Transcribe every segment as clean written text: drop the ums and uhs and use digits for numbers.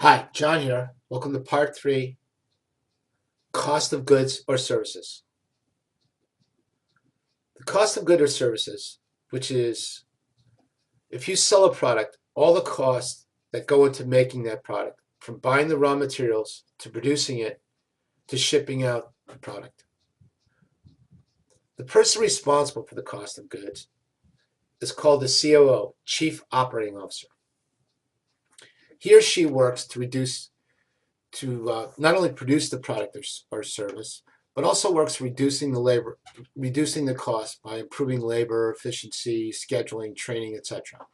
Hi, John here. Welcome to part 3, cost of goods or services. The cost of goods or services, which is if you sell a product, all the costs that go into making that product, from buying the raw materials to producing it to shipping out the product. The person responsible for the cost of goods is called the COO, Chief Operating Officer. He or she works to not only produce the product or service, but also works reducing the cost by improving labor efficiency, scheduling, training, etc.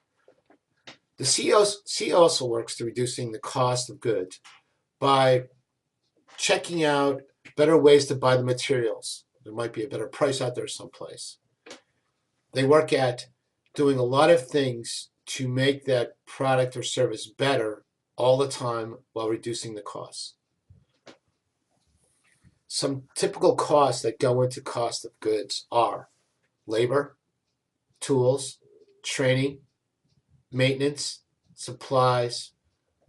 The CEO also works to reducing the cost of goods by checking out better ways to buy the materials. There might be a better price out there someplace. They work at doing a lot of things to make that product or service better all the time while reducing the costs. Some typical costs that go into cost of goods are labor, tools, training, maintenance, supplies,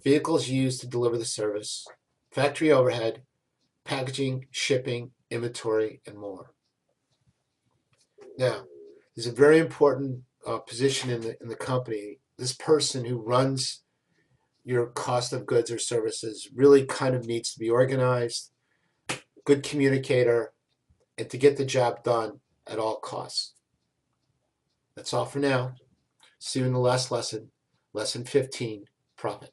vehicles used to deliver the service, factory overhead, packaging, shipping, inventory, and more. Now, there's a very important position in the company. This person who runs your cost of goods or services really kind of needs to be organized, good communicator, and to get the job done at all costs. That's all for now. See you in the last lesson, lesson 15, profit.